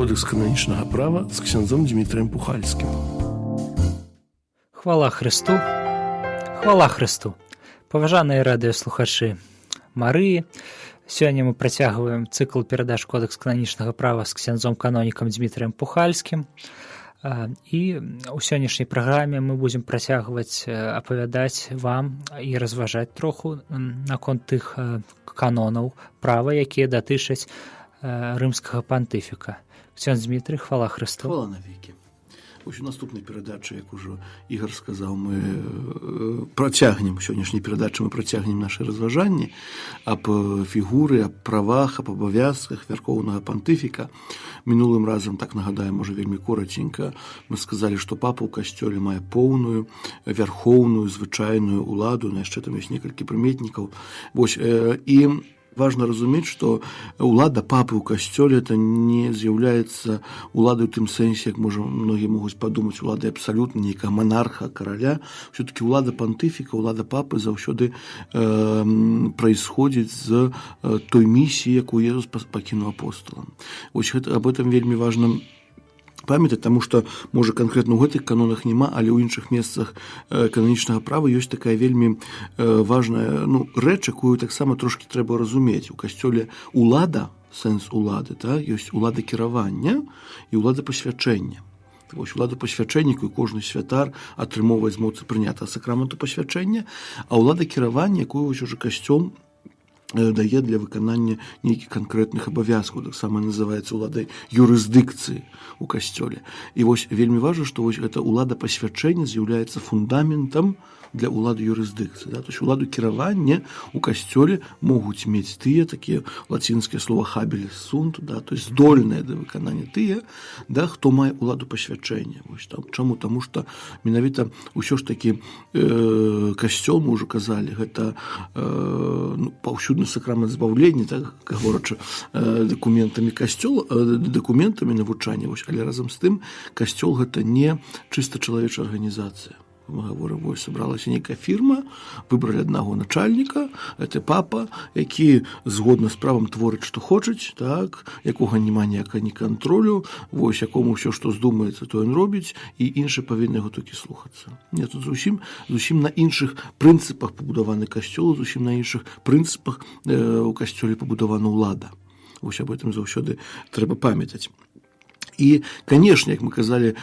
Кодекс канонічнага права з ксяндзом Дмітрыем Пухальскім. Хвала Христу! Хвала Христу! Паважаныя радыёслухачы Марыі, сёння мы працягваем цыкл перадач Кодекс канонічнага права з ксяндзом-канонікам Дмітрыем Пухальскім. І ў сённяшняй праграме мы будзем працягваць апавядаць вам і разважаць троху наконт тых канонаў права, якія датычаць рымскага пантыфіка. Ксяндз Дмітрый, хвала Христу. Хвала навекі. Вось у наступнай перадачы, як ужо Ігар сказаў, мы працягнем сённяшняй перадачы, мы працягнем нашы разважанні аб фігуры, аб правах, аб абавязках вярхоўнага пантыфіка. Мінулым разам, так нагадаем, можа вельмі кораценька, мы сказалі, што папа ў касцёле мае поўную, вярхоўную, звычайную ўладу, яшчэ там ёсць некалькі прыметнікаў. Вось, і важна разумець, што ўлада папы ў касцёле это не з'яўляецца уладай у тым сэнсе, як многія могуць падумаць, уладай абсалютна нейкага монарха, караля. Все-таки ўлада пантыфіка, ўлада папы заўсёды происходит з той місіі, якую Езус пакінуў апосталам. Вось об этом вельмі важна памятаць, таму што, можа, канкрэтна ў гэтых канонах няма, але ў іншых месцах кананічнага права ёсць такая вельмі важная рэч, якую таксама трошкі трэба разумець. У касцёле улада, сэнс улады, ёсць улада кіравання і улада пасвячэння. Вось улада пасвячэння, якую кожны святар атрымоўвае з моцы прынятага сакраменту пасвячэння, а улада кіравання, якую вось ужо касцёл дае для выканання нейкіх канкрэтных абавязкаў, таксама называецца уладай юрысдыкцыі ў касцёле. І вось вельмі важна, што вось гэта улада пасвячэння з'яўляецца фундаментам для улады юрысдыкцыі. То есть уладу кіравання ў касцёле могуць мець тыя, такія лацінскія слова хабіліс сунт, то есть здольныя да выканання тыя, хто мае уладу пасвячэння. Чаму? Таму што менавіта ўсё ж такі касцёл, мы ўжо казалі, гэта паўсюдны сакрамент збаўлення, так гаворачы дакументамі касцёла, дакументамі навучання, але разам з тым касцёл гэта не чыста чалавечая арганізацыя. Мы говорим, вось сабралася нейкая фірма, выбралі аднаго начальніка, это папа, які згодна з правам творыць, што хочуць, якога няма ніякага ні кантролю, вось якому ўсё, што здумаецца, то ён робіць, і іншыя павінны яго толькі слухацца. Не, тут зусім на іншых прынцыпах пабудаваны касцёл, зусім на іншых прынцыпах у касцёле пабудавана ўлада. Вось об этом заўсёды трэба памятаць. І, канешне, як мы казалі,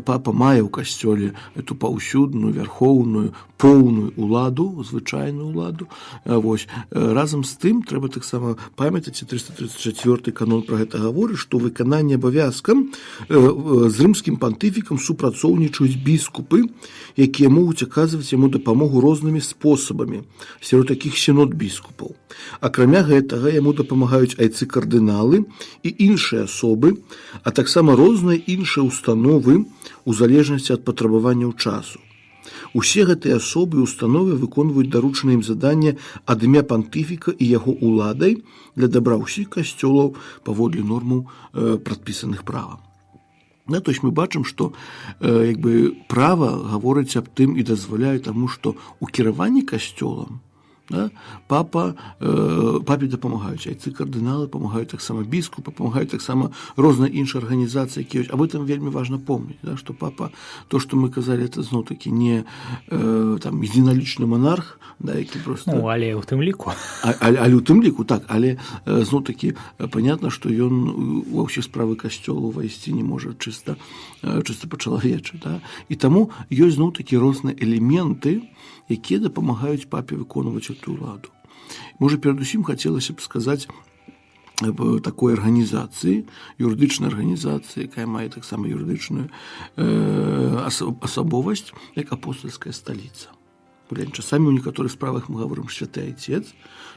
папа мае ў касцёле эту паўсюдную, вярхоўную, поўную ўладу, звычайную ўладу. Вось. Разам з тым, трэба таксама памятаць, 334 канон пра гэта гаворыць, што выкананне абавязкам з рымскім пантыфікам супрацоўнічаюць біскупы, якія могуць аказваць яму дапамогу рознымі спосабамі, сярод такіх сінод біскупаў. Акрамя гэтага, яму дапамагаюць айцы-кардыналы і іншыя асобы, а таксама розныя іншыя установы у залежнасці ад патрабаванняў часу. Усе гэтыя асобы і установы выконваюць даручанае ім заданне ад імя пантыфіка і яго уладай для дабра ўсіх касцёлаў паводле нормаў прадпісаных правам. То есть мы бачым, што права гаворыць аб тым і дазваляе таму, што ў кіраванні касцёлам папе дапамагаюць айцы-кардыналы, памагаюць таксама біскупы, памагаюць таксама розныя іншыя арганізацыі, якія ёсць. Об этом вельмі важна помніць, што папа, то, што мы казалі, это зноў-такі не единалічны монарх, які проста... але ў тым ліку. Але ў тым ліку, так, але зноў-такі понятна, што ён ва ўсе справы касцёла ўвайсці не можа чыста па-чалавечы. І таму ёсць зноў-такі розныя элементы, якія дапамагаюць папе выконваць эту ўладу. Можа, перадусім хацелася б сказаць аб такой арганізацыі, юрыдычнай арганізацыі, якая мае таксама юрыдычную асабовасць, як апостальская сталіца. Часамі ў некаторых справах мы гаворым святы айцец,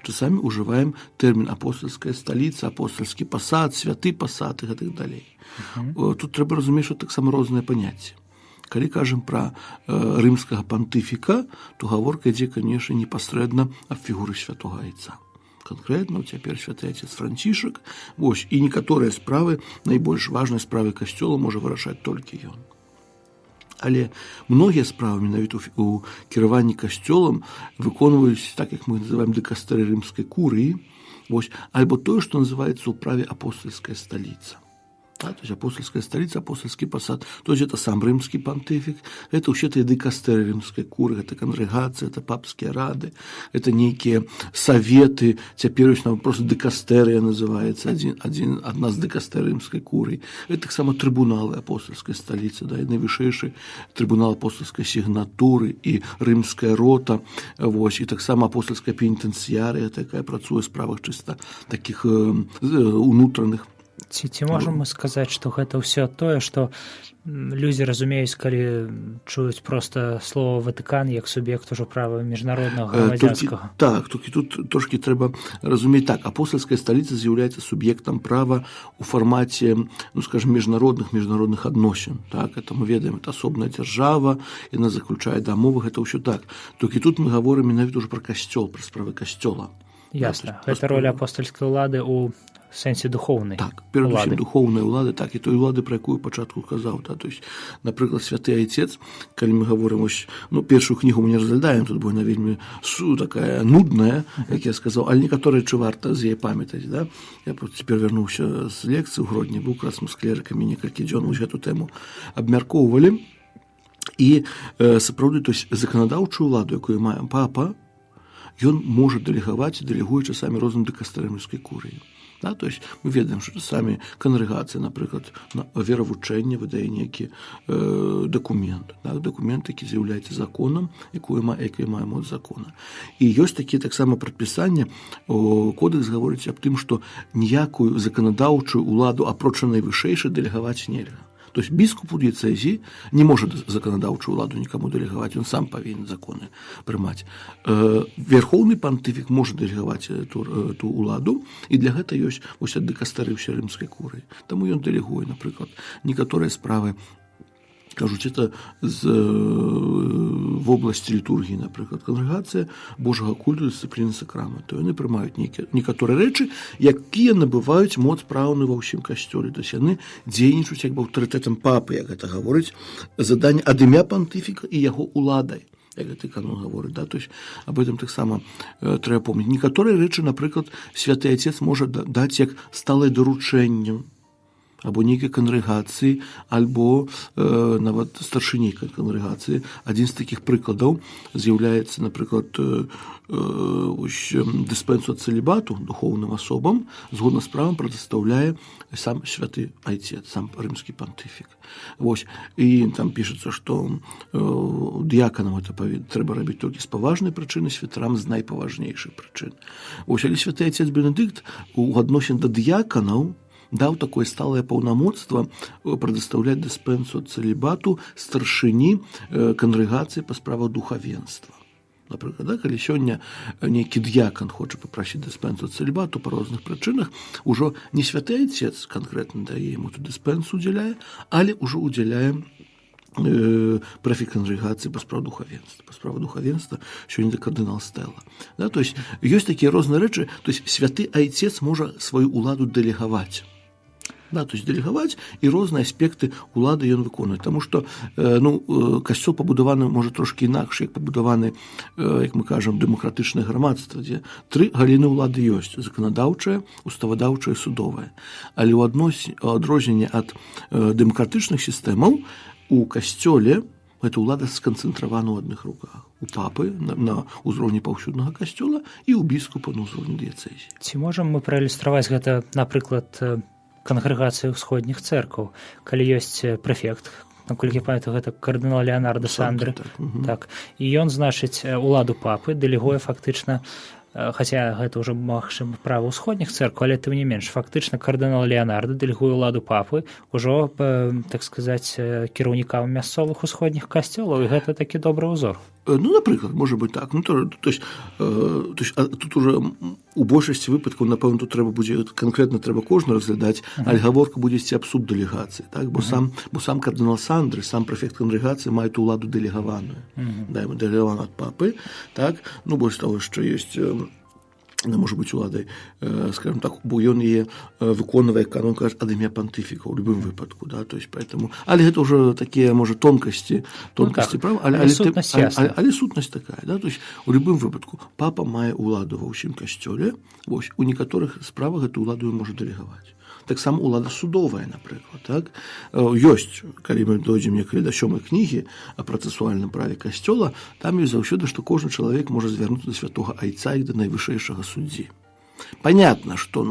часамі ўжываем тэрмін апостальская сталіца, апостальскі пасад, святы пасад і гэтак далей. Тут трэба разумець, што таксама розныя паняцці. Калі кажам пра рымскага пантыфіка, то гаворка ідзе, канешне, непасрэдна аб фігуры святога айца. Канкрэтна, цяпер святы айцец Францішак, вось, і некаторыя справы, найбольш важныя справы касцёла можа вырашаць толькі ён. Але многія справы менавіта ў кіраванні касцёлам выконваюць, так як мы называем дыкастэры рымскай курыі, альбо тое, што называецца ў праве апостальская сталіца. Да, то есть апостольская столица, апостольский посад. То есть это сам римский понтифик, это вообще и дикастеры римской куры, это конгрегация, это папские рады, это некие советы, теперь просто дикастерия называется, одна из дикастер римской куры. Это так само трибуналы апостольской столицы, да, и наивысший трибунал апостольской сигнатуры, и римская рота, вот, и так само апостольская пенитенциария, такая працуе в справах чисто таких унутраных. Ці можам мы сказаць, што гэта ўсё тое, што людзі разумеюць, калі чуюць проста слова Ватыкан як суб'ект ужо права міжнароднага грамадзянскага. Так, толькі тут трошки трэба разумець так. Апостольская сталіца з'яўляецца суб'ектам права ў фармаце, ну, скажем, міжнародных адносін. Так, это мы ведаем, это асобная дзяржава, яна заключае дамовы, гэта ўсё так. Толькі тут мы гаворым менавіта ўжо пра касцёл, пра справы касцёла. Ясна. Гэта роля апостольскай улады ў сэнсе духоўнай. Так, перадусім духоўнай улады, так, і той улады, пра якую пачатку казаў. Да, то есть, напрыклад, святы айцец, калі мы гаворым, ну, першую кнігу мы не разглядаем, тут бо яна вельмі такая нудная, як я сказаў, але некаторыя чы варта з яе памятаць, да? Я просто цяпер вярнуўся з лекцыі ў грудні, быў якраз мы з клерыкамі некалькі дзён гэту тэму абмяркоўвалі, і сапраўды, то есть, заканадаўчую уладу, якую мае папа, ён можа дэлегаваць, дэлегуе часамі розным дыкастэрам римской курыі. Да, то есть мы ведаем, што самі кангрэгацыя, напрыклад, на веравучэнне выдае нейкі дакумент, так, дакумент, які з'яўляецца законам, які мае моц закона. І ёсць такія таксама прадпісанні, кодэкс гаворыць аб тым, што ніякую заканадаўчую уладу, апроч найвышэйшай, дэлегаваць нельга. То есть біскуп у дыяцэзіі не можа заканадаўчую уладу нікому дэлегаваць, ён сам павінен законы прымаць. Верхоўны пантыфік можа дэлегаваць ту уладу, і для гэта ёсць вось дыкастэры ўсёй рымскай куры. Таму ён дэлегуе, напрыклад, некаторыя справы, кажуць, это в области літургіі, напрыклад, кангрэгацыя Божага культу, дысцыпліны сакраменту. Яны прымаюць некаторыя рэчы, якія набываюць моц праўную ва ўсім касцёле. То есть яны дзейнічаюць як бы аўтарытэтам папы, як гэта гаворыць, заданне ад імя пантыфіка і яго уладай, як гэты канон гаворыць. Да? То есть аб гэтым таксама трэба помніць. Некаторыя рэчы, напрыклад, святы айцец можа даць як сталае даручэнне або нейкай кангрэгацыі, альбо нават старшыні кангрэгацыі. Адзін з такіх прыкладаў з'яўляецца, напрыклад, дыспенсу ад цэлібату духоўным асобам, згодна з правам прадастаўляе сам святы айцец, сам рымскі пантыфік. Вось. І там пішацца, што дыяканам это трэба рабіць толькі з паважнай прычыны, святарам з найпаважнейшых прычын. Вось, але святы айцец Бенедыкт у адносін да дыяканаў даў такое сталае паўнамоцтва прадастаўляць дыспенсу ад цэлібату старшыні кангрэгацыі па справах духавенства. Напрыклад, да, калі сёння нейкі д'якан хоча папрасіць дыспенсу ад цэлібату па розных прычынах, ужо не святы айцец канкрэтна дае яму ту дыспенсу удзяляе, але ўжо удзяляе прэфект кангрэгацыі па справах духавенства. Па справах духавенства сёння кардынал Стэла. Да, то есть ёсць такія розныя рэчы, то есть святы айцец можа сваю уладу дэлегаваць. Да, то есть дэлегаваць і розныя аспекты улады ён выконвае. Таму што касцёл пабудаваны можа трошкі інакш, як пабудаваны, як мы кажам, дэмакратычнае грамадства, дзе тры галіны ўлады ёсць: заканадаўчая, уставадаўчая, судовая. Але ў адрозненне ад дэмакратычных сістэмаў у касцёле гэта ўлада сканцэнтравана ў адных руках. У папы на ўзроўні паўсюднага касцёла і ў біскупа на ўзроўні дыяцэзіі. Ці можам мы праілюстраваць гэта, напрыклад, кангрэгацыі ўсходніх цэркваў, калі ёсць прэфект, наколькі памятаю, гэта кардынал Леанардо Сандри, так, і ён, значыць, уладу папы дэлегуе фактычна, хаця гэта ўжо магчыма права ўсходніх цэркваў, але тым не менш, фактычна кардынал Леанардо дэлегуе уладу папы ўжо, так сказаць, кіраўнікам мясцовых усходніх касцёлаў, і гэта такі добры ўзор. Ну, напрыклад, можа быць так. Ну, то есть тут уже у большасці выпадкаў, напэўна, тут трэба будзе канкрэтна трэба кожны разглядаць, але гаворка будзе ісці аб субдэлегацыі, так? Бо сам кардынал Сандри, сам прэфект кангрэгацыі мае ту ўладу дэлегаваную. Даем дэлегаваную ад папы, так? Ну, больш таго, што ёсць, она можа быць уладай, скажем так, бо ён яе выконвае, канон кажа, ад імя пантыфіка ў любым выпадку, да, то есть поэтому, але гэта ўжо такія, можа, тонкасці права, але сутнасць такая, да, то есть у любым выпадку папа мае уладу ва ўсім касцёле, вось, у некаторых справах гэту уладу ён можа дэлегаваць. таксама ўлада судовая, напрыклад, так? Ёсць, калі мы дойдзем некалі да 7 кнігі о працэсуальным праве касцёла, там ёсць заўсёды, што кожны чалавек можа звярнуцца да святога айца і да найвышэйшага суддзі. Понятно, что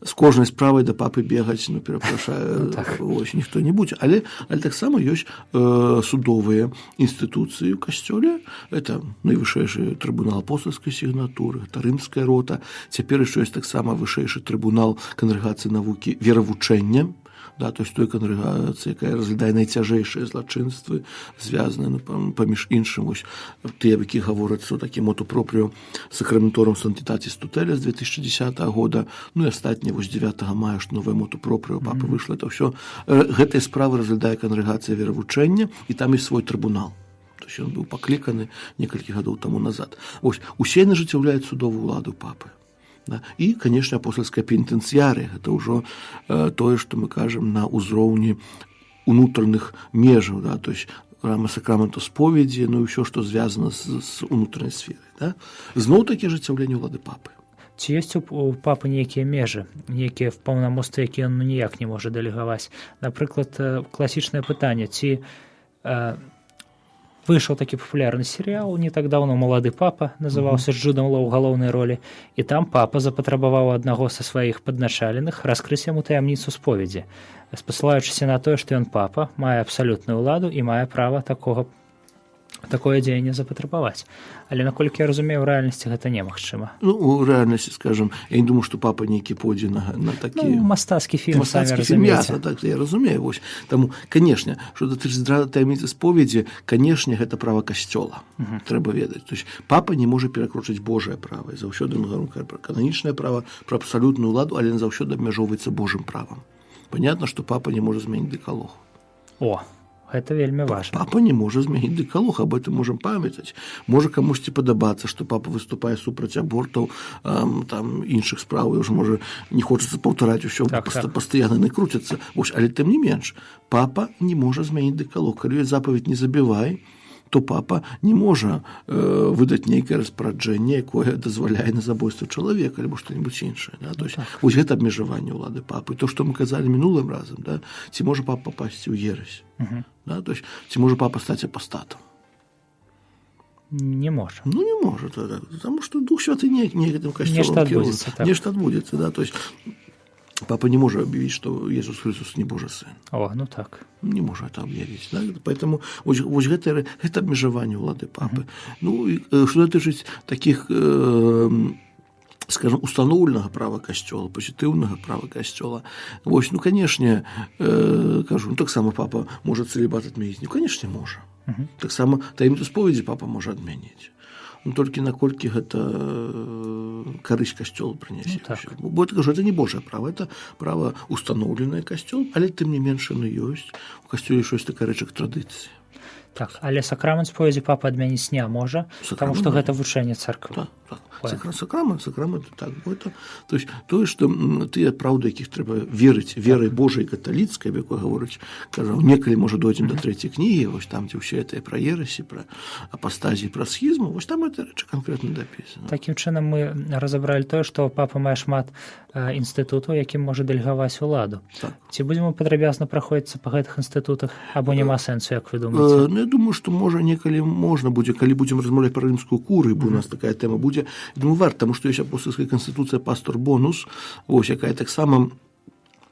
с кожнай справай да папы бегаць, перапрашаю, вось ніхто не будзе, але таксама ёсць судовыя інстытуцыі ў касцёле, это найвышэйшы трыбунал апостальскай сігнатуры, это рымская рота, цяпер яшчэ ёсць таксама вышэйшы трыбунал кангрэгацыі навукі веравучэння, да, то есть той кангрэгацыі, якая разглядае найцяжэйшыя злачынствы, звязаныя, паміж іншым, вось тыя, які гавораць о такім моту пропрыо сакраментарум сантитатис tutela з 2010 года, і астатнія вось 9 мая, што новае моту пропрыо папы выйшла, это ўсё гэтыя справы разглядае кангрэгацыя веравучэння, і там ёсць свой трыбунал. То есть ён быў пакліканы некалькі гадоў таму назад. Вось усе яны ажыццяўляюць судовую ўладу папы. Да? І, канешне, апостальская пенітэнцыярыя, гэта ўжо тое, што мы кажам на ўзроўні унутраных межаў, да? То есть сакраменту споведзі, і ўсё, што звязана з унутранай сферай. Да? Зноў-такі ажыццяўленне ўлады папы. Ці ёсць у папы нейкія межы, нейкія паўнамоцтвы, якія ён ніяк не можа дэлегаваць? Напрыклад, класічнае пытанне, ці выйшаў такі папулярны серыял не так даўно «Малады папа», называўся, з Джудам Лоу у галоўнай ролі, і там папа запатрабаваў аднаго са сваіх падначаленых раскрыць яму таямніцу споведзі, спасылаючыся на тое, што ён папа, мае абсалютную ўладу і мае права такое дзеянне запатрабаваць. Але, наколькі я разумею, у рэальнасці гэта немагчыма. У рэальнасці, скажам, я не думаю, што папа нейкі пойдзе на такі... мастацкі фільм, самі разумееце. Так, я разумею. Вось. Таму, канешне, што датычыць таямніцы споведзі, канешне, гэта права касцёла. Трэба ведаць. То есть папа не можа перакручыць Божае права. І заўсёды мы говорим пра кананічнае права, пра абсалютную ўладу, але заўсёды абмяжоўваецца Божым правам. Понятно, што папа не можа змяніць дэкалог. Гэта вельмі важна. Папа не можа змяніць дэкалог, об этом можам памятаць. Можа камусьці падабацца, што папа выступае супраць абортаў, там іншых спраў, і ўжо можа не хочацца паўтараць усё, пастаянна накруцяцца. Але тым не менш, папа не можа змяніць дэкалог. Калі ёсць запаведь «не забівай», то папа не можа выдаць нейкае распараджэнне, якое дазваляе на забойства чалавека альбо што-небудзь іншае. Да? То есть, вось гэта абмежаванне ўлады папы. То, што мы казалі минулым разам, да? Ці можа папа папасці ў ересь? Да? То есть, ці можа папа стаць апастатам? Не можа. Не можа, потому што Дух Святы не гэтым касцёлам кіруе. Нешта адбудзецца, да? То есть, папа не можа аб'явіць, што Jesús Христос не Божий сын. Так. Не можа это аб'явіць. Да? Поэтому вось гэта абмежаванне ўлады папы. Што датычыць такіх, скажем, установленага права касцёла, пазітыўнага права касцёла, вось, канешне, кажу, таксама папа можа цэлібат адмяніць. Канешне, можа. Таксама таямніцу споведзі папа можа адмяніць. Толькі наколькі гэта карысць касцёлу прынясе. Бо это не Божае права, это право установленае касцёл, але тым не менш яно ёсць. У касцёле ёсць такая рэч, як традыцыя. Так, але сакрамент споведзі папа адмяніць не можа, таму што гэта вучэнне царквы. Сакрамент, так. То есть тое, што тыя праўды, якіх трэба верыць, верай Божай каталіцкай, якой гаворыць, кажу, некалі можа дойдзем да 3-й кнігі, вось там, дзе ўсе гэтыя пра ересі, пра апастазіі, пра схізму, вось там гэта рэчы канкрэтна дапісана. Такім чынам мы разабралі тое, што папа мае шмат інстытутаў, якім можа дэлегаваць уладу. Ці будзем падрабязна праходзіцца па гэтых інстытутах, або няма сэнсу, як вы думаеце? Я думаю, што можа некалі можна будзе, калі будзем размаўляць пра рымскую куру, бо у нас такая тэма будзе. Думаю, варта, таму што ёсць апостальская канстытуцыя пастор бонус, вось якая таксама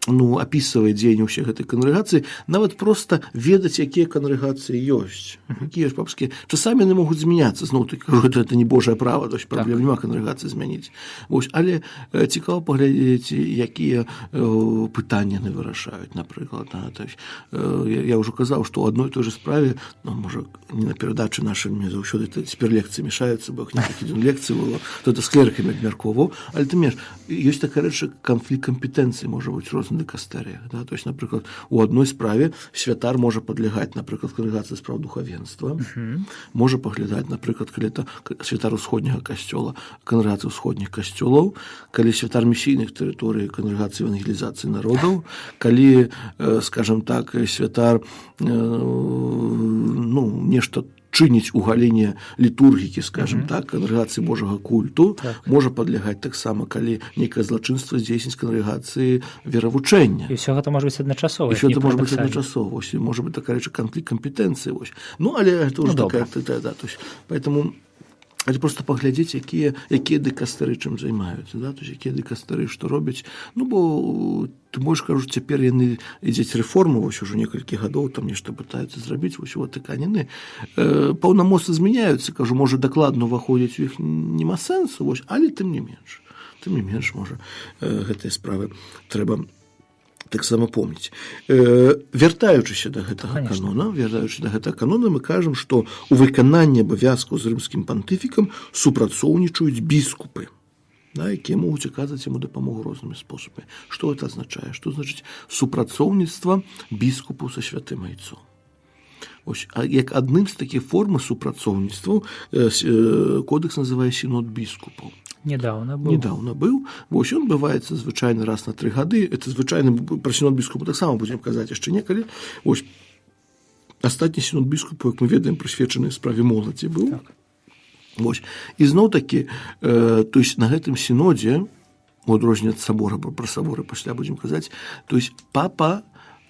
апісвае дзеянне ўсіх гэтай кангрэгацыі, нават проста ведаць, якія кангрэгацыі ёсць, якія ж папскія. Часамі яны могуць змяняцца, зноў-такі кажу, гэта не Божае права, то есть праблем няма кангрэгацыі змяніць. Вось, але цікава паглядзець, якія пытанні яны вырашаюць, напрыклад. То есть, я ўжо казаў, што ў адной той же справе, можа, не на перадачы нашымі заўсёды цяпер лекцыі мешаюцца, бо некалькі дзён лекцый было, то это з клерыкамі абмяркоўваў, але тым менш, ёсць такая рэч, канфлікт кампетэнцыі можа быць розны дыкастэрыях. Да? То есть, напрыклад, у адной справе святар можа падлягаць, напрыклад, кангрэгацыі спраў духавенства, можа паглядаць, напрыклад, калі это святар усходняга касцёла, кангрэгацыі ўсходніх касцёлаў, калі святар місійных тэрыторый, кангрэгацыі евангелізацыі народаў, калі, скажем так, святар нешта чыніць у галіне літургікі, скажем так, кангрэгацыі Божага культу, можа падлягаць таксама, калі нейкае злачынства здзейсніць кангрэгацыі веравучэння. І ўсё гэта можа быць адначасова. І ўсё гэта можа быць адначасова. Можа быць такая рэча канфлікт кампетэнцыі. Ну, але гэта ўжо такая, да, то есть, поэтому але просто паглядзець, якія дыкастары чым займаюцца, да? То есть, якія дыкастары што робяць. Ну, бо ты можаш, кажу, цяпер яны ідзець рэформы, вось ужо некалькі гадоў там нешта пытаюцца зрабіць, вось Ватыкане паўнамоцтвы змяняюцца, кажу, можа дакладна ўваходзіць у іх нема сэнсу, вось, але тым не менш, можа, гэтыя справы трэба таксама помніць. Вяртаючыся да гэтага канона, мы кажам, што ў выкананні абавязкаў з рымскім пантыфікам супрацоўнічаюць біскупы, да, якія могуць аказваць яму дапамогу рознымі спосабамі. Што гэта азначае? Што значыць супрацоўніцтва біскупу са святым айцом? Ось, як адным з такіх форм супрацоўніцтваў кодэкс называе сінод біскупаў. Недавно быў. Вось ён бываецца звычайна раз на 3 гады. Это звычайна пра сінод біскупа таксама будзем казаць яшчэ некалі. Вось астатні сінод біскупа, як мы ведаем, прысвечаны справе моладзі быў. Так. Вось. І зноў-такі, то есть на гэтым сінодзе, у адрозненне ад сабора, пра саборы пасля будзем казаць, то есть папа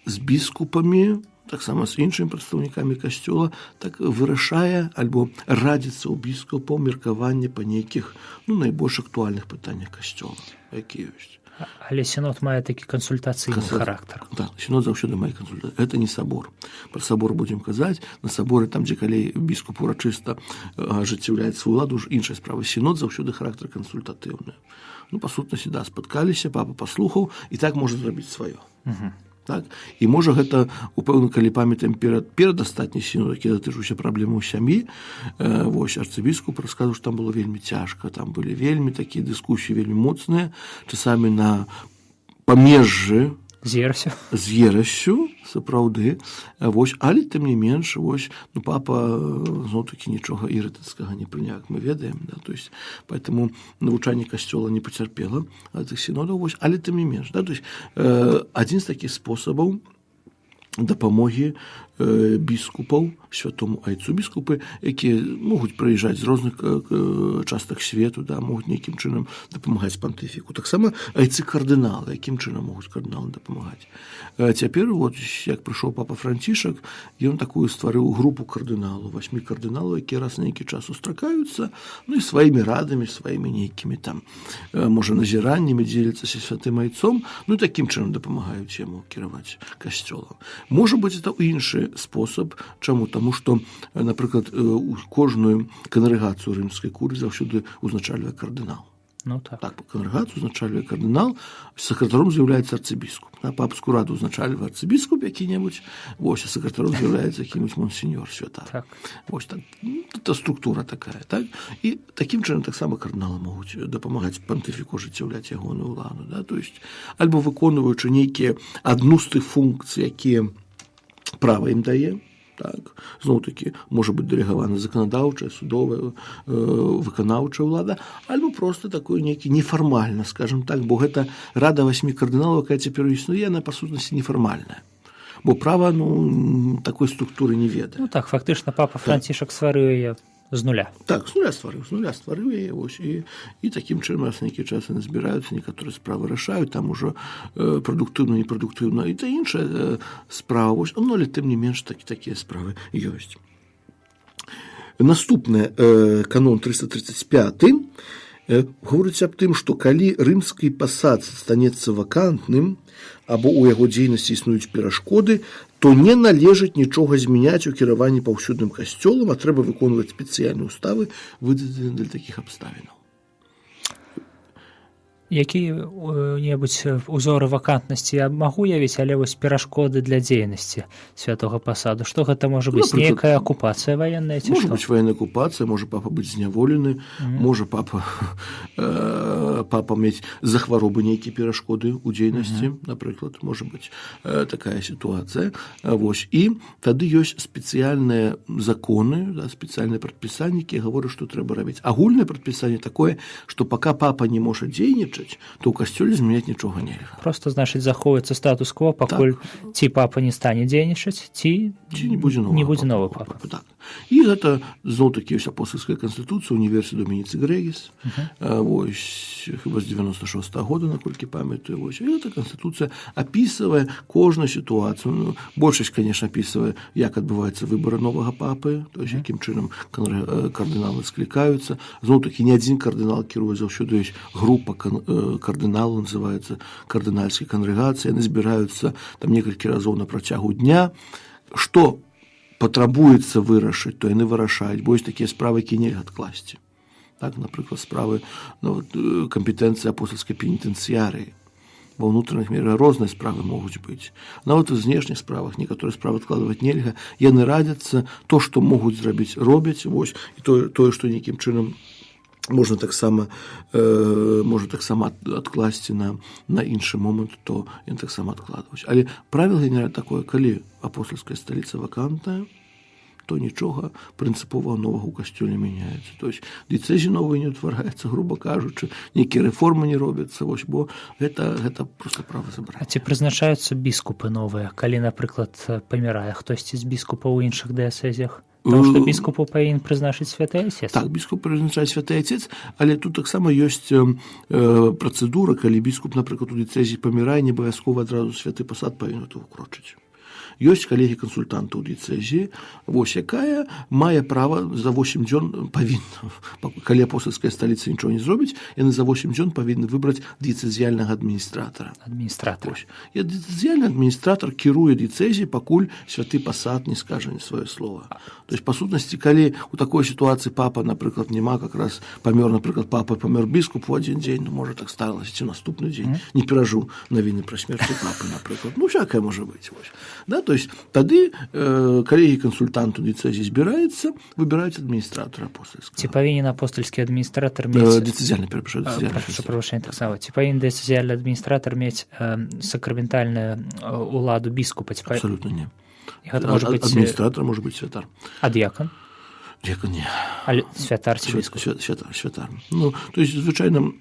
з біскупамі, таксама з іншымі прадстаўнікамі касцёла, так вырашае альбо радзіцца ў біскупаў меркаванне па нейкіх, найбольш актуальных пытаннях касцёла, якія ёсць. Але сінод мае такі кансультацыйны характар. Так, сінод заўсёды мае кансультацыйны. Гэта не сабор. Пра сабор будзем казаць. На саборы, там, дзе калі біскуп урачыста ажыццяўляе сваю ўладу, іншая справа. Сінод заўсёды характар кансультатыўны. Па сутнасці, да, спаткаліся, папа паслухаў, і так можа зрабіць сваё. Так? І можа гэта, упэўна, калі памятаем перад астатні сінод, які датычыўся праблемаў сям'і, вось арцыбіскуп расказаў, што там было вельмі цяжка, там былі вельмі такія дыскусіі вельмі моцныя, часамі на памежжы з ерассю, сапраўды, вось, але тым не менш, вось, папа зноў-такі нічога ірэдацкага не прыняў, мы ведаем, да, то есть, поэтому навучанне касцёла не пацярпела ад тых сінодаў, вось, але тым не менш, да, то есть, адзін з такіх спосабаў дапамогі біскупаў святому айцу. Біскупы, якія могуць прыязджаць з розных частак свету, да, могуць нейкім чынам дапамагаць пантыфіку. Таксама айцы кардыналы, якім чынам могуць кардыналы дапамагаць. Цяпер, вот, як прыйшоў папа Францішак, ён такую стварыў групу кардыналаў, 8 кардыналаў, якія раз на нейкі час сустракаюцца, і сваімі радамі, сваімі нейкімі там, можа, назіраннямі дзеляцца са святым айцом, і такім чынам дапамагаюць яму кіраваць касцёлам. Можа быць, это іншы спосаб. Чаму? Таму што, напрыклад, кожную кангрэгацыю рымскай куры заўсёды узначальвае кардынал. Так, кангрэгацыю узначальвае кардынал, сакратаром з'яўляецца арцыбіскуп. Папскую раду узначальвае арцыбіскуп які-небудзь, вось, а сакратаром з'яўляецца якімось монсеньор, святар. Вось так. Это структура такая, так? І такім чынам таксама кардыналы могуць дапамагаць пантыфіку ажыццяўляць ягоную ўладу, да? То есть, альбо выконваючы нейкія адну з тых функцый, якія права ім дае, так, зноў-такі, можа быць дэлегавана заканадаўчая, судовая, выканаўчая ўлада, альбо проста такое нейкі нефармальна, скажем так, бо гэта рада 8 кардыналаў, якая цяпер існуе, яна, па сутнасці, нефармальная. Бо права, такой структуры не ведае. Так, фактычна, папа Францішак стварыў яе з нуля. Так, з нуля стварыў яе, вось, і такім чынам раз нейкі час яны збіраюцца, некаторыя справы рашаюць, там ужо прадуктыўна, непрадуктыўна, і та іншая справа, вось, але тым не менш такія справы ёсць. Наступны канон 335 гаворыць аб тым, што калі рымскі пасад станецца вакантным або ў яго дзейнасці існуюць перашкоды, то не належыць нічога змяняць у кіраванні паўсюдным касцёлам, а трэба выконваць спецыяльныя ўставы, выдадзеныя для такіх абставінаў. Які-небудзь узоры вакантнасці я магу явіць, але вось перашкоды для дзейнасці святога пасаду. Што гэта можа быць? Нейкая акупацыя ваенная ці што? Можа быць ваенная акупацыя, можа папа быць зняволены, можа папа мець за хваробы нейкія перашкоды ў дзейнасці, напрыклад, можа быць такая сітуацыя. Вось. І тады ёсць спецыяльныя законы, спецыяльныя прадпісанні, якія гавораць, што трэба рабіць. Агульнае прадпісанне такое, што пака папа не можа дзейнічаць, бачаць, то ў касцёле змяняць нічога нельга. Просто, значыць, захоўваецца статус-кво, пакуль ці папа не стане дзейнічаць, ці не будзе новы папа. Так. І гэта зноў-такі ёсць апостальская канстытуцыя Універсі Домініцы Грэгіс, вось, хіба з 96-го года, наколькі памятаю, вось, і гэта канстытуцыя апісвае кожную сітуацыю. Большасць, конечно, апісвае, як адбываецца выбары новага папы, то есть якім чынам кардыналы склікаюцца. Зноў-такі не адзін кардынал кіруе, заўсёды ёсць група кардыналаў, называецца кардынальскай кангрэгацыі, яны збіраюцца там некалькі разоў на працягу дня. Што патрабуецца вырашыць, то яны вырашаюць, бо ёсць такія справы, які нельга адкласці. Так, напрыклад, справы кампетэнцыі апостальскай пенітэнцыярыі. Ва ўнутраных мерах розныя справы могуць быць. Нават у знешніх справах некаторыя справы адкладваць нельга, яны радзяцца, то, што могуць зрабіць, робяць, вось, і тое, што нейкім чынам можна таксама адкласці на іншы момант, то яны таксама адкладваюць. Але правіла генеральна такое, калі апостальская сталіца вакантная, то нічога прынцыпова новага ў касцёле мяняецца. То есть дыяцэзі новыя не ўтвараецца, груба кажучы, нейкія рэформы не робяцца, вось, бо гэта проста права забраць. А ці прызначаюцца біскупы новыя, калі, напрыклад, памірае хтосьці з біскупаў у іншых дыяцэзіях? Таму што біскупу павінен прызначыць святы Айцец. Так, біскуп прызначае святы Айцец, але тут таксама ёсць працэдура, калі біскуп, напрыклад, у дыяцэзі памірае, не абавязкова адразу святы пасад павінен ўкрочыць. Ёсць калегі-кансультанты ў дыяцэзіі, вось якая мае права за 8 дзён павінна, калі апостальская сталіца нічого не зробіць, яны за 8 дзён павінны выбраць дыяцэзіяльнага адміністратара. І дыяцэзіяльны адміністратар кіруе дыяцэзіяй, пакуль святы пасад не скажа ні сваё слова. То есть, па сутнасці, калі ў такой сітуацыі папа, напрыклад, няма, как раз памёр, напрыклад, папа, памёр біскуп у адзін дзень, ну, можа, так сталася, ці наступны дзень, не перажыў навіны пра смерць папы, напрыклад. Ну, всякае можа быць, вось. Да? То есть, тады калегі-кансультант у дыяцэзіі збіраецца, выбіраюць адміністратара апостальскага. Ці павінен апостальскі адміністратар мець... Дыяцэзіяльны Ці павінен дыяцэзіяльны адміністратар мець сакраментальную уладу біскупа? Абсолютно не. Адміністратар можа быць святар. А дыякан? Дыякан не. Але святар ці біскуп? Святар. Ну, то есть, звычайна,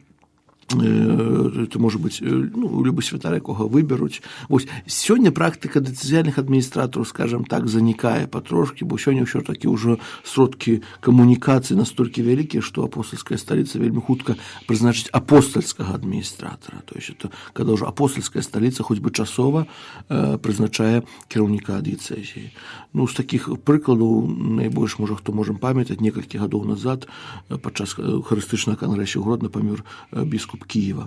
это можа быць, ну, любы святар, якога выберуць. Вось, сёння практыка дыяцэзіяльных адміністратараў, скажам так, занікае патрошкі, бо сёння ўсё такі ўжо сродкі камунікацыі настолькі вялікія, што апостальская сталіца вельмі хутка прызначыць апостальскага адміністратара. То есть, это когда ўжо апостальская сталіца хоць бы часова прызначае кіраўніка дыяцэзіі. Ну, з такіх прыкладаў найбольш, можа, хто можам памятаць, некалькі гадоў назад падчас харыстычнага кангрэсу Гродна памёр біскуп Киева.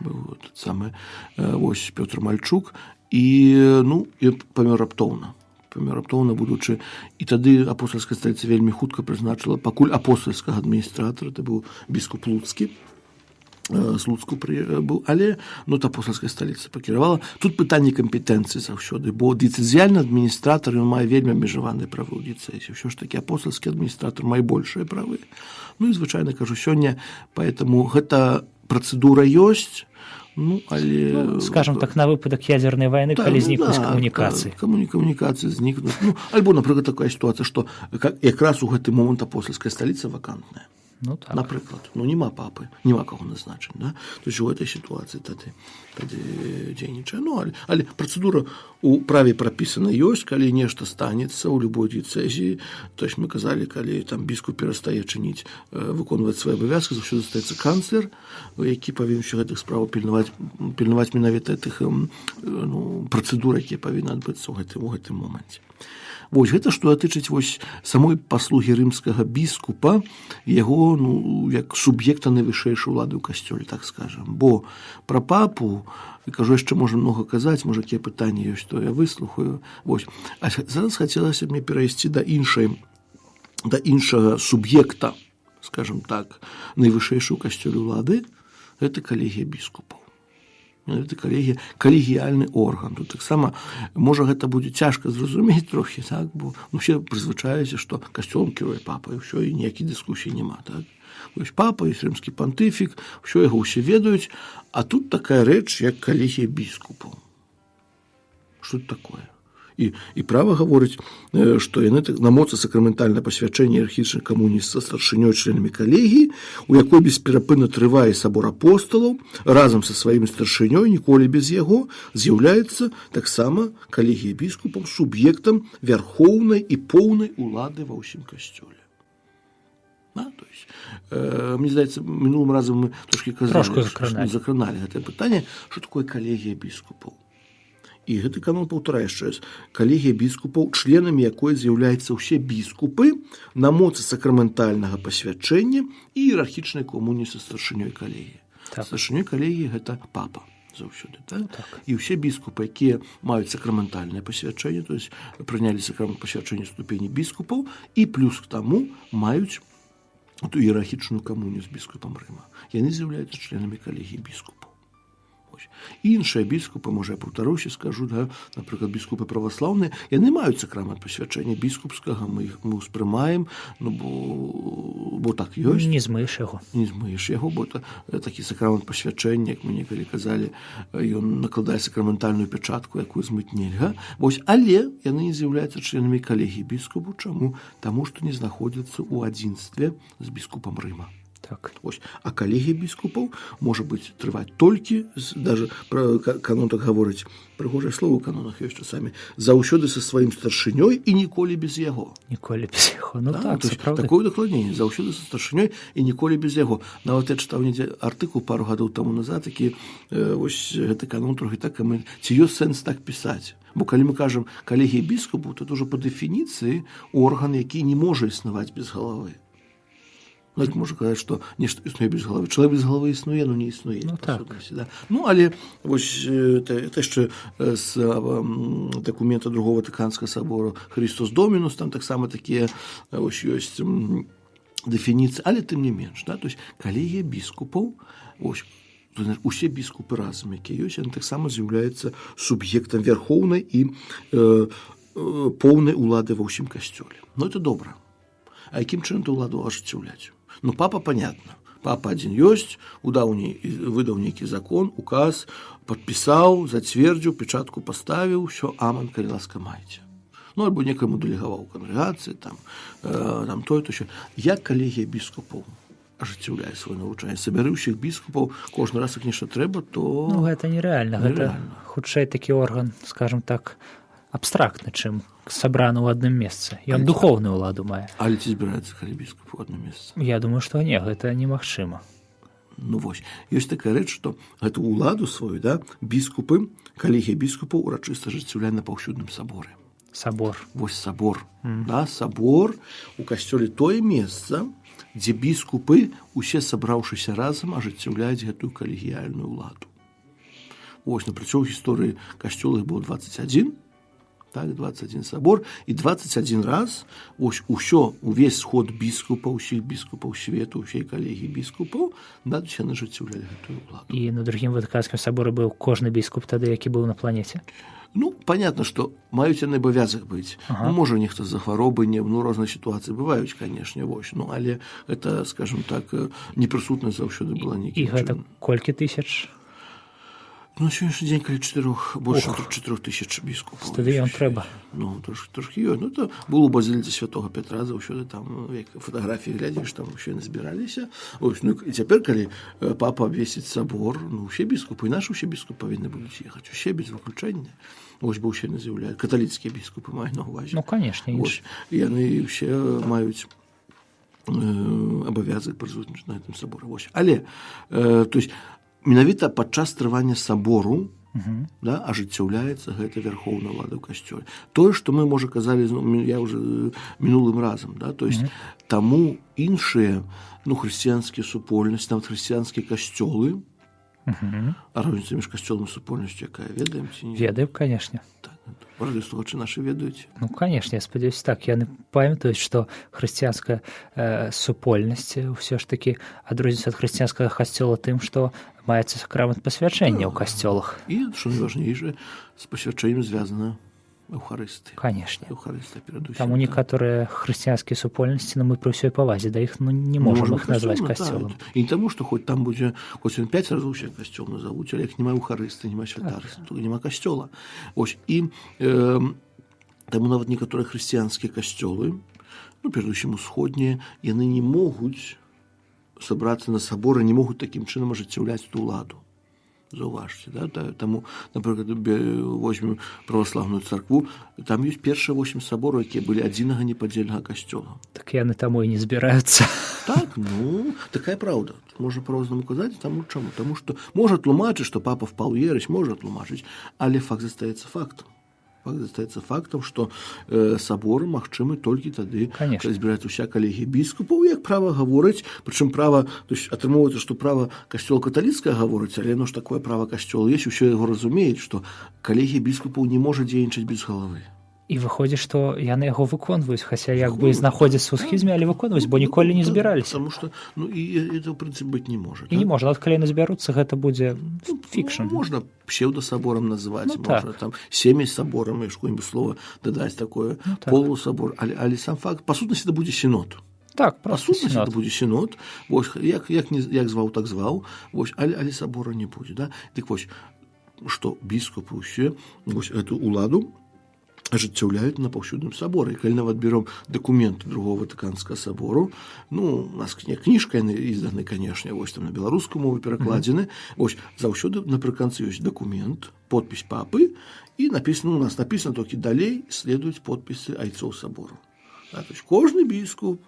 Быў тот самы вось Пётр Мальчук, і памёр раптоўна, будучы, і тады апостальская сталіца вельмі хутка прызначыла, пакуль апостальскага адміністратара, это быў біскуп Луцкі, з Луцку быў, але апостальская сталіца пакіравала. Тут пытанне кампетэнцыі заўсёды, бо дыяцэзіяльны адміністратар, ён мае вельмі абмежаваныя правы ў дыяцэзіі. Ўсё ж такі апостальскі адміністратар мае большыя правы. Ну і звычайна кажу, сёння, поэтому гэта працэдура ёсць, ну, але... скажем так, на выпадак ядзернай вайны, калі знікнуць камунікацыі. Камунікацыі знікнуць. Ну, альбо, напрыклад, такая сітуацыя, што якраз у гэты момант апостальская сталіца вакантная. Ну, так. Напрыклад, няма папы, няма каго назначыць, да? То есть у гэтай сітуацыі тады дзейнічае. Ну, але працэдура у праве прапісана ёсць, калі нешта станецца ў любой дыяцэзіі, то есть мы казалі, калі там біскуп перастае чыніць, выконваць свае абавязкі, заўсёды застаецца канцлер, які павінен усё гэтых справаў пільнаваць менавіта тых працэдур, якія павінны адбыцца ў гэтым моменце. Вось, гэта што датычыць вось самой паслугі рымскага біскупа, яго, як суб'екта найвышэйшай улады ў касцёле, так скажам. Бо пра папу, кажу, яшчэ можа многа казаць, можа, якія пытанні ёсць, то я выслухаю. Вось. А зараз хацелася мне перайсці да іншага суб'екта, скажам так, найвышэйшай у касцёле ўлады, гэта калегія біскупаў. Это калегіяльны орган. Тут таксама, можа, гэта будзе цяжка зразумець трохі, так, бо ўсе прызвычаюцца, што касцёлам кіруе папа, і ўсё, і ніякай дыскусіі няма, так. Ёсць папа, ёсць рымскі пантыфік, ўсё яго ўсе ведаюць, а тут такая рэч, як калегія біскупаў. Што тут такое? І права гаворыць, што яны на моцы сакраментальнае пасвячэння іерархічнай камуніі са старшынёй членамі калегіі, у якой бесперапынна трывае сабор апосталаў, разам са сваім старшынёй, ніколі без яго, з'яўляецца таксама калегія біскупаў суб'ектам вярхоўнай і поўнай улады ва ўсім касцёле. То есть, мне здаецца, мінулым разам мы трошкі казалі, закраналі гэтае пытанне, што такое калегія біскупаў. І гэты канон паўтарае яшчэ раз. Калегія біскупаў, членамі якой з'яўляюцца ўсе біскупы на моцы сакраментальнага пасвячэння і іерархічнай камуніі са старшынёй калегіі. Старшынёй калегіі гэта папа заўсёды. І ўсе біскупы, якія маюць сакраментальнае пасвячэнне, то есть прынялі сакрамент пасвячэння ступені біскупаў і плюс к таму маюць ту іерархічную камунію з біскупам Рыма. Яны з'яўляюцца членамі калегіі біскупаў. Іншыя біскупы, можа, я паўтаруся, скажу, да, напрыклад, біскупы праваслаўныя, яны маюць сакрамент пасвячэння біскупскага, мы ўспрымаем, бо так ёсць. Не змыеш яго. Не змыеш яго, бо такі сакрамент пасвячэння, як мы некалі казалі, ён накладае сакраментальную пячатку, якую змыць нельга. Але яны не з'яўляюцца членамі калегіі біскупу. Чаму? Таму, што не знаходзяцца ў адзінстве з біскупам Рыма. А калегія біскупаў можа быць трываць толькі, даже пра канон так гаворыць, прыгожае слово ў канонах ёсць часамі, заўсёды са сваім старшынёй і ніколі без яго. Ніколі без яго, такое дакладненне, заўсёды са старшынёй і ніколі без яго. Нават я чытаў недзе артыкул пару гадоў таму назад, які гэты канон трохі так, ці ёсць сэнс так пісаць. Бо калі мы кажам калегія біскупаў, то ўжо па дэфініцыі орган, які не можа існаваць без галавы. Можа казаць, што нешта існуе без галавы. Чалавек без галавы існуе, но не існуе. Але это яшчэ з дакумента другого Ватыканскага сабора Христос Домінус, там таксама такія ёсць дэфініцыі, але тым не менш. Калегія біскупаў, усе біскупы разам, якія ёсць, яны таксама з'яўляюцца суб'ектам вярхоўнай і поўнай улады ва ўсім касцёле. Это добра. А якім чынам ту ўладу ажыццяўляць? Папа, понятно. Папа один ёсць, выдаў нейкі закон, указ, падпісаў, зацвердзіў, печатку паставіў, ўсё, аман, калі ласка, майце. Альбо некаму дэлегаваў кангрэгацыі, там тое, то ўсё. Як калегія біскупаў ажыццяўляе сваё навучанне? Сабяры ўсіх біскупаў, кожны раз як нешта трэба, то... Гэта нерэальна. Гэта хутчэй такі орган, скажем так, абстрактны, чым сабраны ў адным месцы. Ён духоўную ўладу мае. Але ці збіраецца калі біскуп у адным месцы? Я думаю, што не, гэта немагчыма. Ёсць такая рэч, што гэту ўладу сваю, біскупы, калегія біскупаў урачыста ажыццяўляе на паўсюдным саборы. Сабор. Сабор. Сабор у касцёле тое месца, дзе біскупы, усе сабраўшыся разам, ажыццяўляюць гэтую калегіяльную ўладу. На працягу гісторыі касцёла іх было 21, 21 сабор, і 21 раз увесь сход біскупа, усіх біскупаў свету, усей калегіі біскупаў, яны ажыццяўлялі гэтую ўладу. І на другім Ватыканскім саборы быў кожны біскуп тады, які быў на планеце? Понятно, што маюць яны абавязак быць. Можа, нехта з-за хваробы, розныя сітуацыі бываюць, канешне, але гэта, скажем так, непрысутнасць заўсёды была нейкім чынам. І гэта колькі тысяч? На сённяшні дзень каля больше 4 тысяч біскупаў. Стадыён трэба. Трошкі ёсць. То было ў базіліцы святога Петра, заўсёды там фатаграфіі глядзіш, там усе збіраліся. І цяпер, калі папа абвесіць сабор, усе біскупы, і нашы усе біскупы павінны будуць ехаць. Усе без выключэння. Бо ўсе наз'яўляюць. Каталіцкія біскупы маюць на ўвазе. Канешне. Яны ўсе маюць абавязак прысутнічаць на гэтым саборы. Але, то есть, менавіта падчас трывання сабору ажыццяўляецца гэта вярхоўная ўлада ў касцёле. Тое, што мы, можа, казалі, я ўжо мінулым разам, то есть таму іншыя хрысціянскія супольнасці, нават хрысціянскія касцёлы, а розніца між касцёлам і супольнасцю якая, ведаем ці не? Ведаем, канешне. Радыёслухачы нашы ведаюць? Канешне, я спадзяюся так. Яны памятаюць, што хрысціянская супольнасць ўсё ж такі адрозніваецца ад хрысціянскага касцёла тым, што маецца сакрамент пасвячэння ў касцёлах. І, што найважнейшае, з пасвячэннем звязана эўхарыстыя. Канешне. Эўхарыстыя перадусім. Таму некаторыя хрысціянскія супольнасці, мы пры ўсёй павазе да іх не можам іх назваць касцёлам. І не таму, што хоць там будзе, хоць ён 5 разоў усе касцёл назавуць, але як няма эўхарыстыі, няма святарства, то няма касцёла. І Таму нават некаторыя хрысціянскія касцёлы, перадусім усходнія, яны не могуць сабрацца на саборы, не могуць такім чынам ажыццяўляць ту ўладу. Заўважце, да? Таму, напрыклад, возьмем праваслаўную царкву, там ёсць першыя 8 сабораў, якія былі адзінага непадзельнага касцёла. Так яны таму і не збіраюцца. Так, такая праўда. Можна па-рознаму казаць, таму чаму? Таму што можа тлумачыць, што папа впаў у ересь, можа тлумачыць, але факт застаецца фактам. Факт застаецца фактам, што саборы магчымы толькі тады, калі збіраецца ўся калегія біскупаў, як права гаворыць, прычым права, то есть атрымоўваецца, што права касцёла каталіцкае гаворыць, але ж такое права касцёла ёсць, усё яго разумеюць, што калегія біскупаў не можа дзейнічаць без галавы. І выходзіць, што яны яго выконваюць, хаця як бы знаходзяцца ў схізме, але выконваюць, бо ніколі не збіраліся. Таму што, і это, ў прынцыпе, быць не можа. І не можа, нават калі яны збяруцца, гэта будзе фікшн. Можна псеўдасаборам называць, можна там семі-саборам, што-нибудь слова дадаць такое, полусабор, але сам факт, па сутнасці, это будзе сінод. Так, просто сінод. Па сутнасці, это будзе сінод, вось, як зваў, так зваў, вось, але сабора не будзе, да? Дык вось, што біскупы ўсе, вось, эту уладу ажыццяўляюць на паўсюдным саборы. І калі нават берем дакументы другого Ватыканскага сабору, у нас кніжка яны изданы, канешне, вось там на беларускую мову перакладзены, вось заўсёды напрыканцы ёсць дакумент, подпіс папы, і напісана, у нас напісана толькі далей следуюць подпісы айцоў сабору. То есть кожны біскуп,